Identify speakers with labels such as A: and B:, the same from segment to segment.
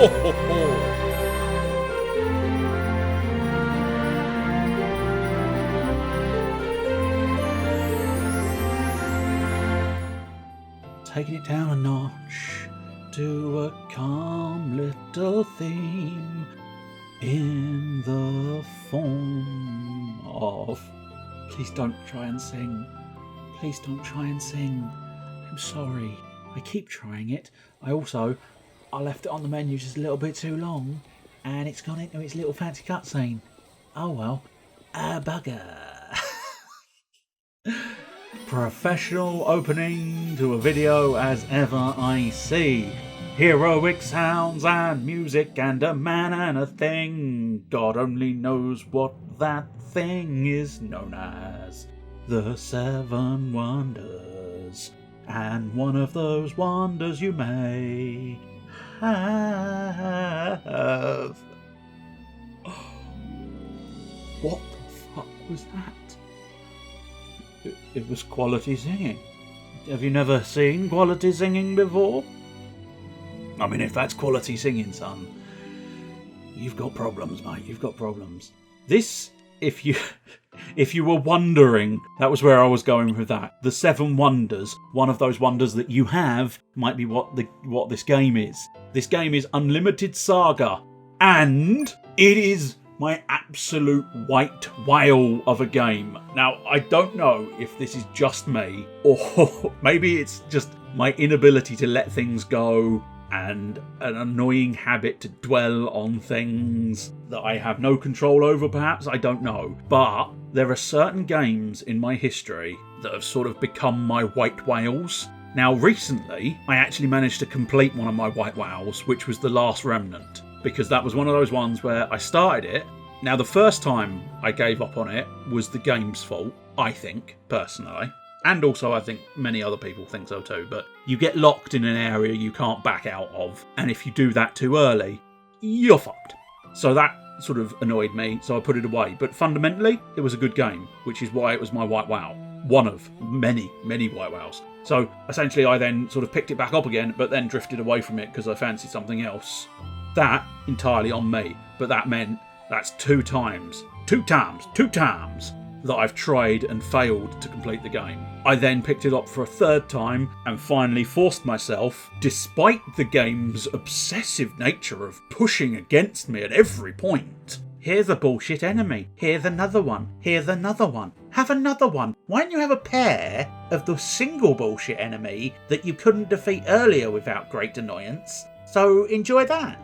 A: ho, ho. Taking it down a notch to a calm little theme in the form of... Please don't try and sing. Please don't try and sing. I'm sorry. I keep trying it. I left it on the menu just a little bit too long and it's gone into its little fancy cutscene. Oh well. A bugger. Professional opening to a video as ever I see. Heroic sounds and music and a man and a thing. God only knows what that thing is known as. The Seven Wonders. And one of those wonders you may have. What the fuck was that? It was quality singing. Have you never seen quality singing before? I mean, if that's quality singing, son, you've got problems, mate. You've got problems. This, if you were wondering, that was where I was going with that. The Seven Wonders, one of those wonders that you have, might be what this game is. This game is Unlimited Saga, and it is my absolute white whale of a game. Now, I don't know if this is just me, or maybe it's just my inability to let things go and an annoying habit to dwell on things that I have no control over, perhaps. I don't know. But there are certain games in my history that have sort of become my white whales. Now, recently, I actually managed to complete one of my white whales, which was The Last Remnant, because that was one of those ones where I started it. Now, the first time I gave up on it was the game's fault, I think, personally. And also, I think many other people think so too. But you get locked in an area you can't back out of. And if you do that too early, you're fucked. So that sort of annoyed me, so I put it away. But fundamentally, it was a good game, which is why it was my white whale. One of many, many white whales. So essentially, I then sort of picked it back up again, but then drifted away from it because I fancied something else. That entirely on me. But that meant that's two times that I've tried and failed to complete the game. I then picked it up for a third time and finally forced myself, despite the game's obsessive nature of pushing against me at every point. Here's a bullshit enemy. Here's another one. Here's another one. Have another one. Why don't you have a pair of the single bullshit enemy that you couldn't defeat earlier without great annoyance? So enjoy that.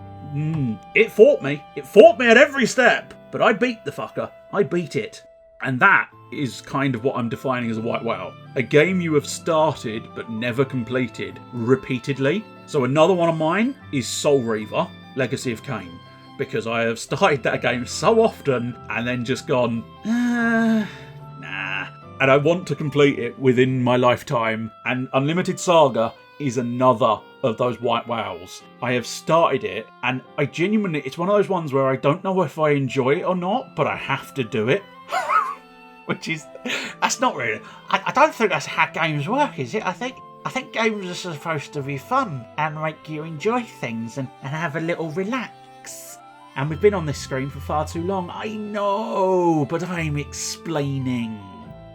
A: It fought me. It fought me at every step. But I beat the fucker. I beat it. And that is kind of what I'm defining as a white whale. A game you have started but never completed repeatedly. So another one of mine is Soul Reaver, Legacy of Kain. Because I have started that game so often and then just gone, nah. And I want to complete it within my lifetime. And Unlimited Saga is another of those white whales. I have started it and I genuinely, it's one of those ones where I don't know if I enjoy it or not, but I have to do it. Which is, that's not really, I don't think that's how games work, is it? I think games are supposed to be fun and make you enjoy things and have a little relax. And we've been on this screen for far too long. I know, but I'm explaining.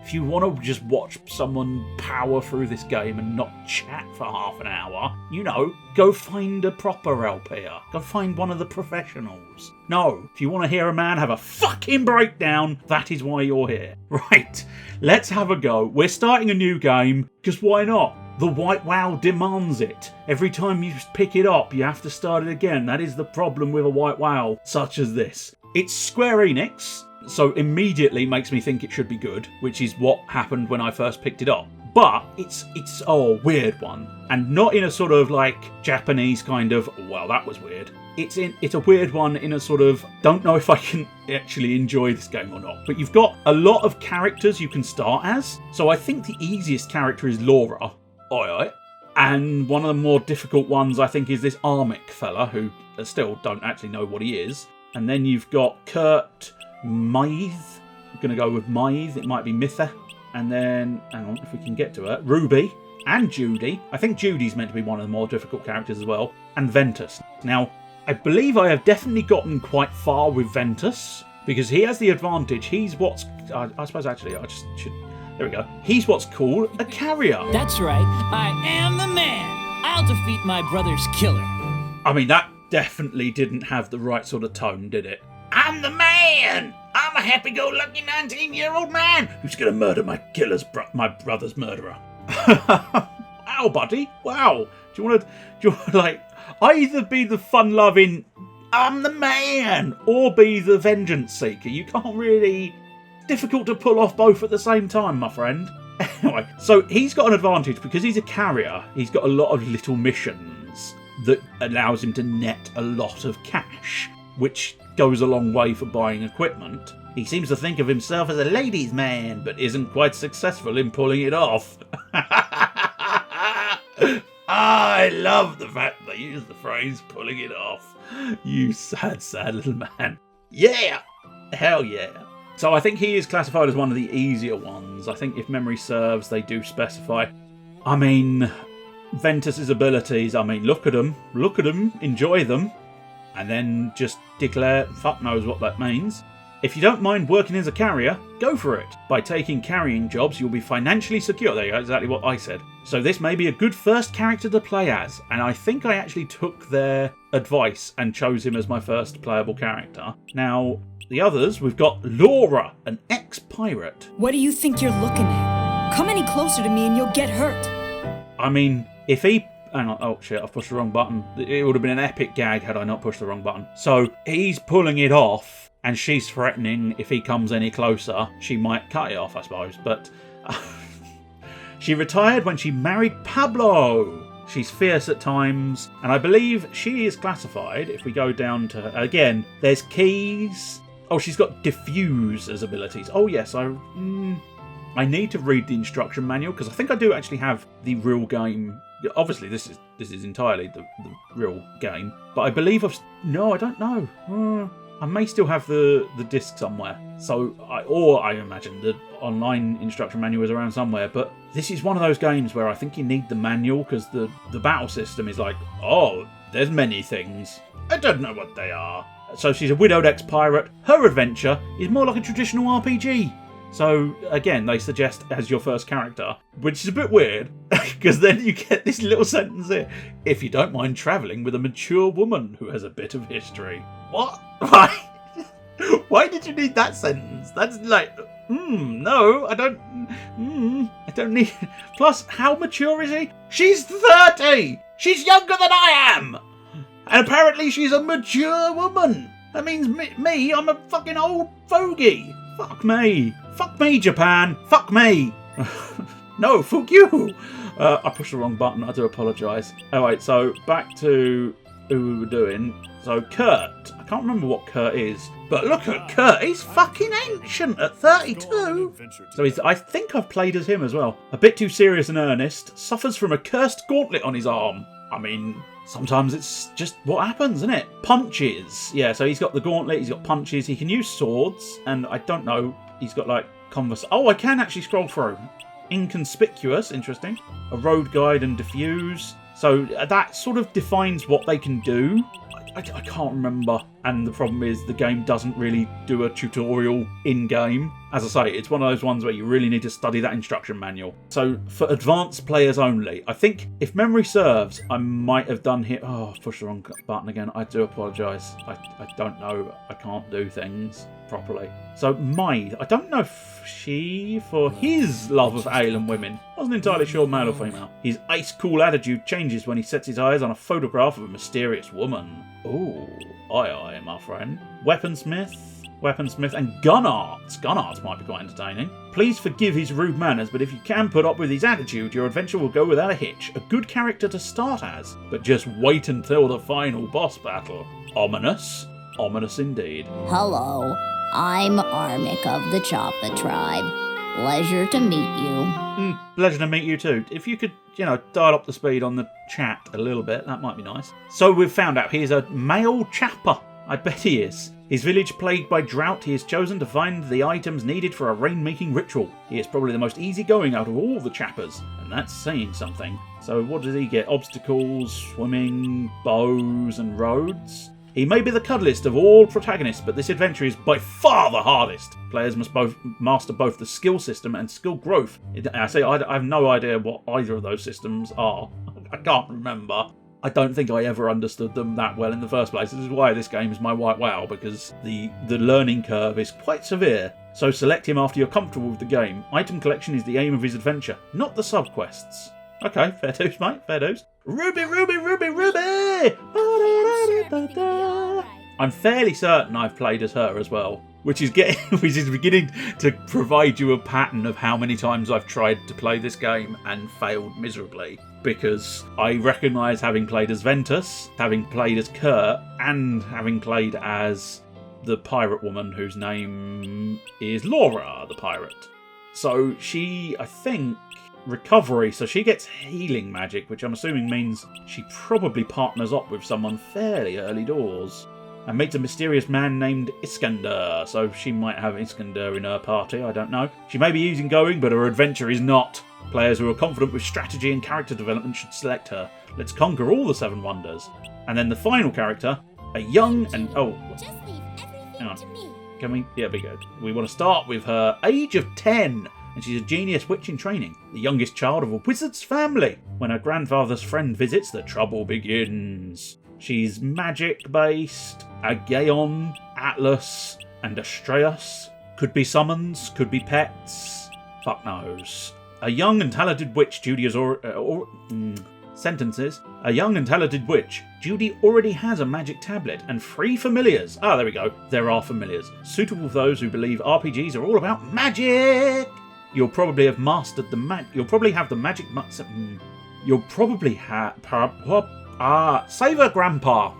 A: If you want to just watch someone power through this game and not chat for half an hour, go find a proper LPer. Go find one of the professionals. No, if you want to hear a man have a fucking breakdown, that is why you're here. Right, let's have a go. We're starting a new game, because why not? The white whale demands it. Every time you pick it up, you have to start it again. That is the problem with a white whale such as this. It's Square Enix, so immediately makes me think it should be good, which is what happened when I first picked it up. But it's a weird one, and not in a sort of like Japanese kind of, well, that was weird. It's a weird one in a sort of, don't know if I can actually enjoy this game or not. But you've got a lot of characters you can start as. So I think the easiest character is Laura. Oi. And one of the more difficult ones I think is this Armic fella, who I still don't actually know what he is. And then you've got Kurt Mythe. I'm going to go with Mythe. It might be Mitha. And then, hang on, if we can get to her, Ruby and Judy. I think Judy's meant to be one of the more difficult characters as well. And Ventus. Now, I believe I have definitely gotten quite far with Ventus, because he has the advantage. He's what's... I suppose, actually, I just should... There we go. He's what's called a carrier.
B: That's right. I am the man. I'll defeat my brother's killer.
A: I mean, that definitely didn't have the right sort of tone, did it? I'm the man! I'm a happy-go-lucky 19-year-old man who's going to murder my my brother's murderer. Wow, buddy. Wow. Do you want to, like, either be the fun-loving, I'm the man, or be the vengeance seeker? You can't really... Difficult to pull off both at the same time, my friend. Anyway, so he's got an advantage because he's a carrier. He's got a lot of little missions that allows him to net a lot of cash, which goes a long way for buying equipment. He seems to think of himself as a ladies' man, but isn't quite successful in pulling it off. I love the fact they use the phrase pulling it off. You sad, sad little man. Yeah! Hell yeah. So I think he is classified as one of the easier ones. I think if memory serves, they do specify. I mean, Ventus's abilities, I mean, look at them, enjoy them, and then just declare, fuck knows what that means. If you don't mind working as a carrier, go for it. By taking carrying jobs, you'll be financially secure. There you go, exactly what I said. So this may be a good first character to play as, and I think I actually took their advice and chose him as my first playable character. Now, the others, we've got Laura, an ex-pirate.
C: What do you think you're looking at? Come any closer to me and you'll get hurt.
A: I mean, if he... Hang on, oh shit, I've pushed the wrong button. It would have been an epic gag had I not pushed the wrong button. So, he's pulling it off, and she's threatening if he comes any closer, she might cut it off, I suppose. But she retired when she married Pablo. She's fierce at times, and I believe she is classified, if we go down to her, again, there's keys. Oh, she's got diffuse as abilities. Oh yes, I need to read the instruction manual, because I think I do actually have the real game. Obviously, this is entirely the real game, but I believe no, I don't know. I may still have the disc somewhere. So, I imagine the online instruction manual is around somewhere. But this is one of those games where I think you need the manual, because the battle system is like, oh, there's many things. I don't know what they are. So she's a widowed ex-pirate. Her adventure is more like a traditional RPG. So, again, they suggest as your first character, which is a bit weird, because then you get this little sentence here. If you don't mind travelling with a mature woman who has a bit of history. What? Why? Why did you need that sentence? That's like, no, I don't need... Plus, how mature is he? She's 30! She's younger than I am! And apparently she's a mature woman. That means me, I'm a fucking old fogey. Fuck me. Fuck me, Japan. Fuck me. No, fuck you. I pushed the wrong button. I do apologise. Alright, so back to who we were doing. So Kurt. I can't remember what Kurt is. But look at Kurt. He's fucking ancient at 32. So I think I've played as him as well. A bit too serious and earnest. Suffers from a cursed gauntlet on his arm. I mean... Sometimes it's just what happens, isn't it? Punches. Yeah, so he's got the gauntlet, he's got punches, he can use swords, and I don't know, he's got like Oh, I can actually scroll through. Inconspicuous, interesting. A road guide and diffuse. So that sort of defines what they can do. I can't remember. And the problem is the game doesn't really do a tutorial in-game. As I say, it's one of those ones where you really need to study that instruction manual. So for advanced players only, I think if memory serves, I might have done here. Oh, I've pushed the wrong button again. I do apologise. I don't know. I can't do things properly. So Maid, I don't know if she, for his love of ale and women, wasn't entirely sure male or female. His ice-cool attitude changes when he sets his eyes on a photograph of a mysterious woman. Ooh, aye, my friend. Weaponsmith, and gun arts. Gun arts might be quite entertaining. Please forgive his rude manners, but if you can put up with his attitude, your adventure will go without a hitch. A good character to start as, but just wait until the final boss battle. Ominous. Ominous indeed.
D: Hello, I'm Armic of the Choppa tribe. Pleasure to meet you.
A: Pleasure to meet you too. If you could, dial up the speed on the chat a little bit, that might be nice. So we've found out he's a male chapper. I bet he is. His village plagued by drought, he has chosen to find the items needed for a rain-making ritual. He is probably the most easygoing out of all the chappers, and that's saying something. So what does he get? Obstacles, swimming, bows, and roads. He may be the cuddliest of all protagonists, but this adventure is by far the hardest. Players must both master both the skill system and skill growth. I have no idea what either of those systems are. I can't remember. I don't think I ever understood them that well in the first place. This is why this game is my white wow, because the learning curve is quite severe. So select him after you're comfortable with the game. Item collection is the aim of his adventure, not the sub-quests. Okay, fair dues, mate, fair dues. Ruby, Ruby, Ruby, Ruby! I'm fairly certain I've played as her as well, which is beginning to provide you a pattern of how many times I've tried to play this game and failed miserably. Because I recognise having played as Ventus, having played as Kurt, and having played as the pirate woman whose name is Laura the pirate. So she, I think, recovery, so she gets healing magic, which I'm assuming means she probably partners up with someone fairly early doors. And meets a mysterious man named Iskander, so she might have Iskander in her party, I don't know. She may be easygoing, but her adventure is not. Players who are confident with strategy and character development should select her. Let's conquer all the 7 wonders. And then the final character, a young and... oh,
D: Just leave everything
A: hang on.
D: to me.
A: Can we? Yeah, we go. We want to start with her age of 10. And she's a genius witch in training, the youngest child of a wizard's family. When her grandfather's friend visits, the trouble begins. She's magic-based, Agaeon, Atlas, and Astreus. Could be summons, could be pets. Fuck knows. A young and talented witch, Judy is sentences. A young and talented witch, Judy already has a magic tablet and 3 familiars. Ah, there we go. There are familiars. Suitable for those who believe RPGs are all about magic. You'll probably have mastered the You'll probably have the magic. You'll probably have. Save her grandpa.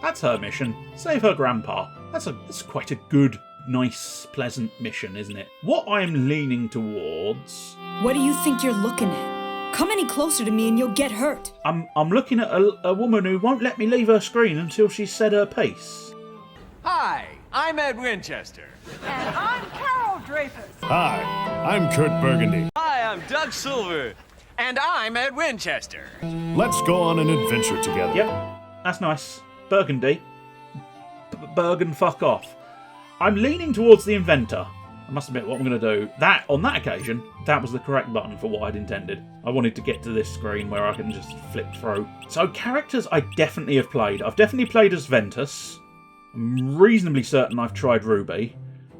A: That's her mission. Save her grandpa. That's quite a good, nice, pleasant mission, isn't it? What I'm leaning towards.
C: What do you think you're looking at? Come any closer to me and you'll get hurt.
A: I'm looking at a woman who won't let me leave her screen until she's said her piece.
E: Hi, I'm Ed Winchester.
F: And I'm Carol Dreyfus.
G: Hi, I'm Kurt Burgundy.
E: Hi, I'm Doug Silver. And I'm Ed Winchester.
G: Let's go on an adventure together.
A: Yep, that's nice. Burgundy. Bergen fuck off. I'm leaning towards the inventor. I must admit, what I'm going to do, on that occasion, that was the correct button for what I'd intended. I wanted to get to this screen where I can just flip through. So characters I definitely have played. I've definitely played as Ventus. I'm reasonably certain I've tried Ruby.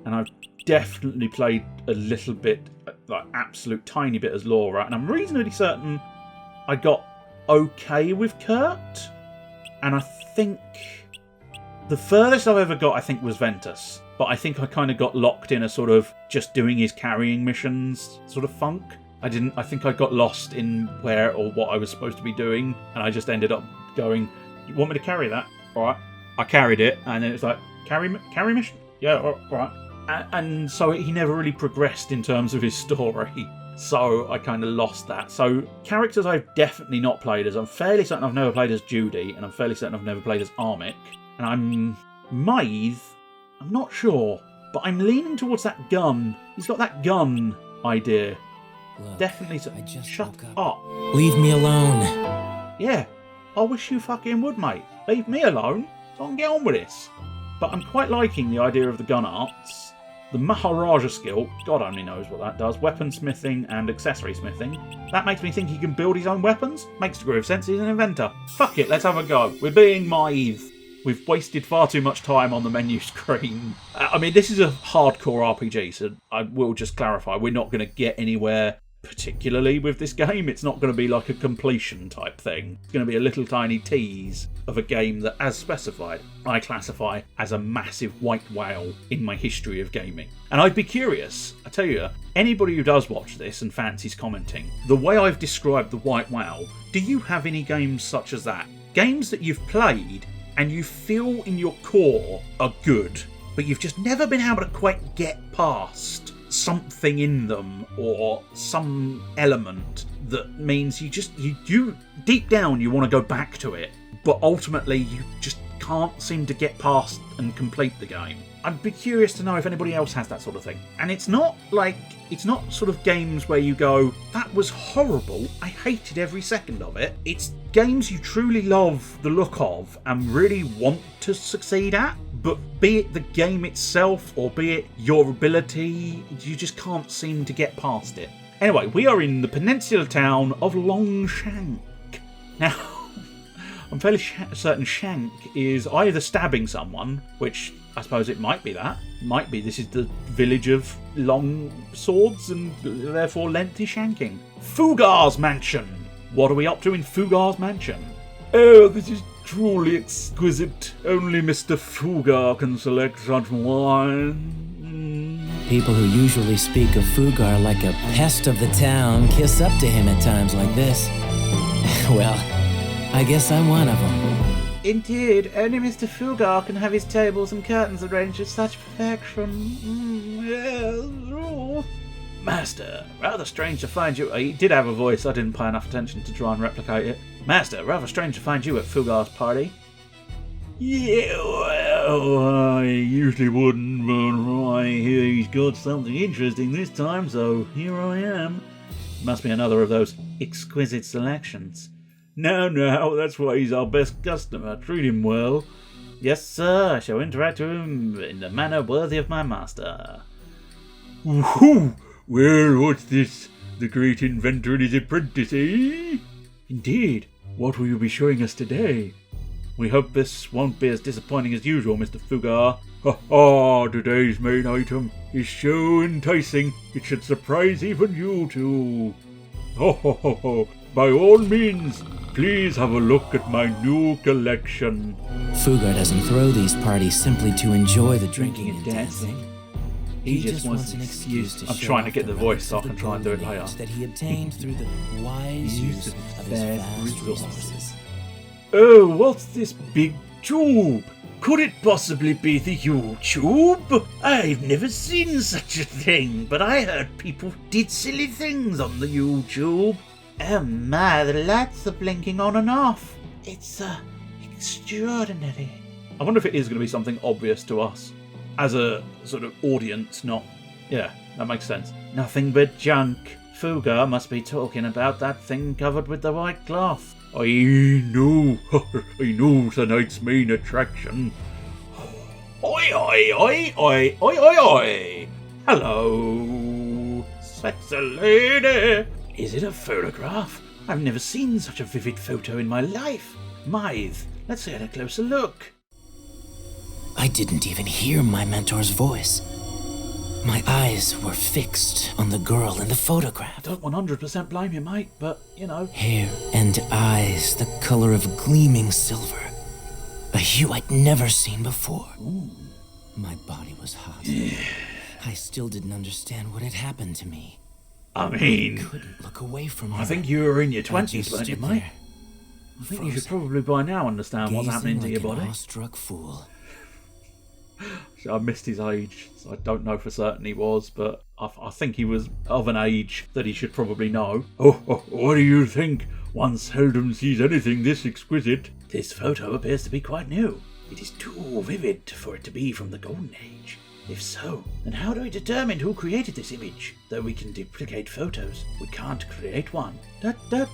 A: And I've definitely played a little bit, like absolute tiny bit as Laura. And I'm reasonably certain I got okay with Kurt. And I think the furthest I've ever got, I think, was Ventus. But I think I kind of got locked in a sort of just doing his carrying missions sort of funk. I think I got lost in where or what I was supposed to be doing. And I just ended up going, you want me to carry that? All right. I carried it. And then it's like, carry mission? Yeah, all right. And so he never really progressed in terms of his story. So I kind of lost that. So characters I've definitely not played as. I'm fairly certain I've never played as Judy. And I'm fairly certain I've never played as Armic. And I'm Maeve. I'm not sure, but I'm leaning towards that gun. He's got that gun idea.
B: Look,
A: Definitely.
B: I just
A: Shut
B: woke
A: up.
B: Leave me alone.
A: Yeah, I wish you fucking would, mate. Leave me alone so I can get on with this. But I'm quite liking the idea of the gun arts. The Maharaja skill, God only knows what that does. Weapon smithing and accessory smithing. That makes me think he can build his own weapons. Makes a degree of sense, he's an inventor. Fuck it, let's have a go. We're being Maeve. We've wasted far too much time on the menu screen. I mean, this is a hardcore RPG, so I will just clarify, we're not going to get anywhere particularly with this game. It's not going to be like a completion type thing. It's going to be a little tiny tease of a game that, as specified, I classify as a massive white whale in my history of gaming. And I'd be curious, I tell you, anybody who does watch this and fancies commenting, the way I've described the white whale, do you have any games such as that? Games that you've played and you feel in your core are good, but you've just never been able to quite get past something in them or some element that means you deep down you want to go back to it, but ultimately you just can't seem to get past and complete the game. I'd be curious to know if anybody else has that sort of thing. And it's not sort of games where you go, that was horrible, I hated every second of it. It's games you truly love the look of and really want to succeed at, but be it the game itself or be it your ability, you just can't seem to get past it. Anyway, we are in the peninsula town of Longshank. Now, I'm fairly certain Shank is either stabbing someone, which I suppose it might be that. Might be this is the village of long swords and therefore lengthy shanking. Fugar's mansion. What are we up to in Fugar's mansion? Oh, this is truly exquisite. Only Mr. Fugar can select such wine.
B: People who usually speak of Fugar like a pest of the town kiss up to him at times like this. Well, I guess I'm one of them.
A: Indeed, only Mr. Fugar can have his tables and curtains arranged with such perfection. Yes. Master, rather strange to find you... He did have a voice, I didn't pay enough attention to try and replicate it. Master, rather strange to find you at Fugar's party. Yeah, well, I usually wouldn't, but I hear he's got something interesting this time, so here I am. Must be another of those exquisite selections. No, that's why he's our best customer. Treat him well. Yes, sir, I shall interact with him in the manner worthy of my master. Woohoo! Well, what's this? The great inventor and his apprentice, eh? Indeed. What will you be showing us today? We hope this won't be as disappointing as usual, Mr. Fugar. Ha! Today's main item is so enticing, it should surprise even you two. Ho! By all means, please have a look at my new collection.
B: Fugar doesn't throw these parties simply to enjoy the drinking and dancing.
A: He just wants an excuse to I'm trying to get the voice so I can try and do it later.
B: That he obtained through the wise use of his vast resources.
A: Oh, what's this big tube? Could it possibly be the U-tube? I've never seen such a thing, but I heard people did silly things on the U-tube. Oh my, the lights are blinking on and off. It's extraordinary. I wonder if it is going to be something obvious to us. As a sort of audience, not... Yeah, that makes sense. Nothing but junk. Fugar must be talking about that thing covered with the white cloth. I know tonight's main attraction. Oi. Hello, sexy lady. Is it a photograph? I've never seen such a vivid photo in my life. Mythe, let's get a closer look.
B: I didn't even hear my mentor's voice. My eyes were fixed on the girl in the photograph.
A: I don't 100% blame you, mate, but, you know.
B: Hair and eyes the color of gleaming silver. A hue I'd never seen before.
A: Ooh.
B: My body was hot. I still didn't understand what had happened to me.
A: I mean...
B: I couldn't look away from her.
A: I think you were in your 20s, weren't you,
B: stood
A: mate?
B: there,
A: I think you should probably by now understand what's happening to your
B: gazing like
A: body.
B: an awestruck fool.
A: I missed his age, so I don't know for certain he was, but I think he was of an age that he should probably know. Oh, what do you think? One seldom sees anything this exquisite. This photo appears to be quite new. It is too vivid for it to be from the Golden Age. If so, then how do we determine who created this image? Though we can duplicate photos, we can't create one. The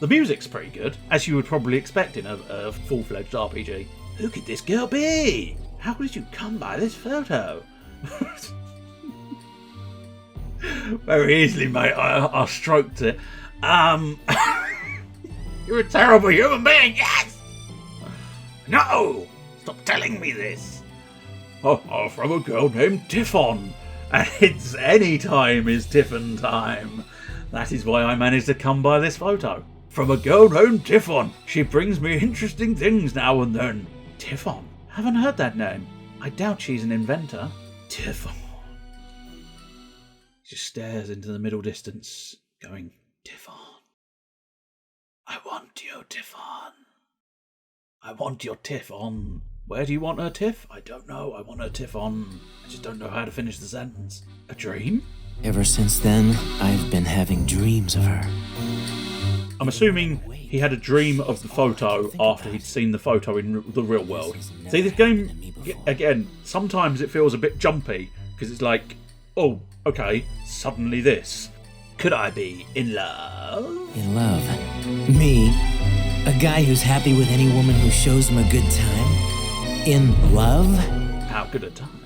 A: music's pretty good, as you would probably expect in a full-fledged RPG. Who could this girl be? How did you come by this photo? Very easily, mate. I stroked it. You're a terrible human being, yes! No! Stop telling me this. From a girl named Tiffon. And it's any time is Tiffon time. That is why I managed to come by this photo. From a girl named Tiffon. She brings me interesting things now and then. Tiffon? Haven't heard that name. I doubt she's an inventor. Tiffon. She just stares into the middle distance, going, Tiffon. I want your Tiffon. I want your Tiffon. Where do you want her tiff? I don't know. I want her Tiffon. I just don't know how to finish the sentence. A dream?
B: Ever since then, I've been having dreams of her.
A: I'm assuming he had a dream of the photo after he'd seen the photo in the real world. See, this game, again, sometimes it feels a bit jumpy, because it's like, oh, okay, suddenly this. Could I be in love?
B: In love? Me? A guy who's happy with any woman who shows him a good time? In love?
A: How good a time.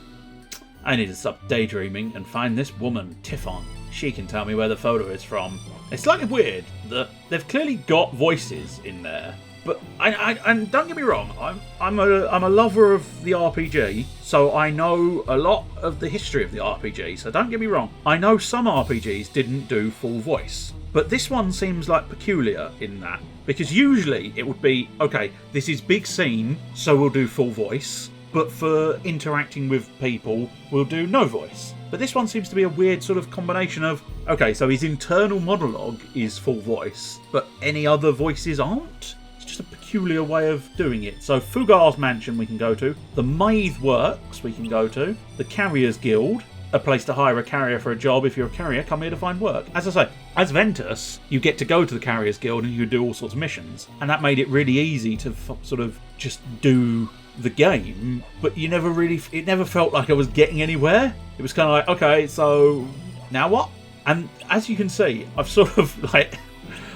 A: I need to stop daydreaming and find this woman, Tiffon. She can tell me where the photo is from. It's slightly weird that they've clearly got voices in there, but and don't get me wrong, I'm a lover of the RPG, so I know a lot of the history of the RPG. So don't get me wrong, I know some RPGs didn't do full voice, but this one seems like peculiar in that, because usually it would be, okay, this is big scene, so we'll do full voice, but for interacting with people, we'll do no voice. But this one seems to be a weird sort of combination of, okay, so his internal monologue is full voice, but any other voices aren't? It's just a peculiar way of doing it. So Fugar's Mansion we can go to, the Maithe Works we can go to, the Carriers Guild, a place to hire a carrier for a job. If you're a carrier, come here to find work. As I say, as Ventus, you get to go to the Carriers Guild and you do all sorts of missions, and that made it really easy to sort of just do the game, but it never felt like I was getting anywhere. It was kind of like, okay, so now what? And as you can see, I've sort of like,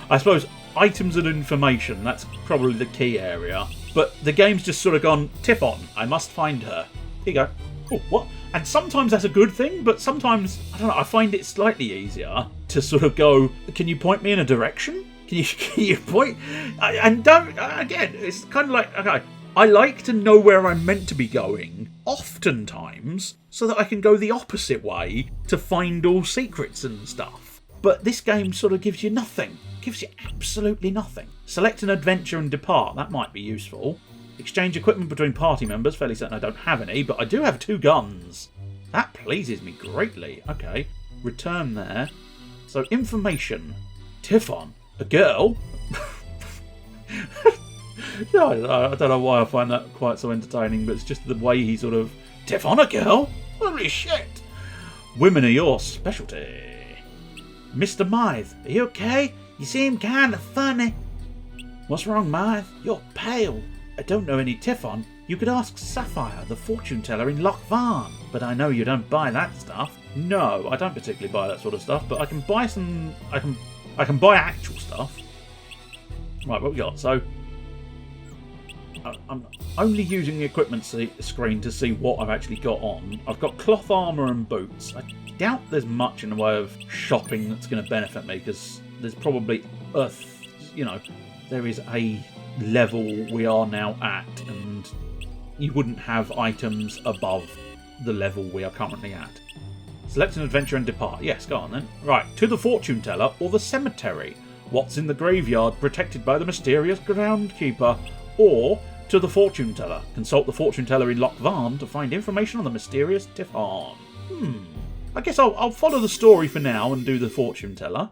A: I suppose, items and information, that's probably the key area. But the game's just sort of gone, Tiffon, I must find her. Here you go. Oh, what? And sometimes that's a good thing, but sometimes, I don't know, I find it slightly easier to sort of go, can you point me in a direction? Can you point? And don't, again, it's kind of like, okay, I like to know where I'm meant to be going, oftentimes, so that I can go the opposite way to find all secrets and stuff. But this game sort of gives you nothing. Gives you absolutely nothing. Select an adventure and depart, that might be useful. Exchange equipment between party members, fairly certain I don't have any, but I do have 2 guns. That pleases me greatly. Okay, return there. So, information. Tiffon, a girl? Yeah, I don't know why I find that quite so entertaining, but it's just the way he sort of... Tiffon, a girl? Holy shit! Women are your specialty. Mr. Maithe, are you okay? You seem kind of funny. What's wrong, Maithe? You're pale. I don't know any Tiffon. You could ask Sapphire, the fortune teller in Loch Varn. But I know you don't buy that stuff. No, I don't particularly buy that sort of stuff, but I can buy some... I can buy actual stuff. Right, what we got? So... I'm only using the equipment screen to see what I've actually got on. I've got cloth armour and boots. I doubt there's much in the way of shopping that's going to benefit me, because there's probably there is a level we are now at, and you wouldn't have items above the level we are currently at. Select an adventure and depart. Yes, go on then. Right, to the fortune teller or the cemetery. What's in the graveyard protected by the mysterious groundkeeper? Or to the fortune teller. Consult the fortune teller in Loch Varn to find information on the mysterious Tiffon. I guess I'll follow the story for now and do the fortune teller.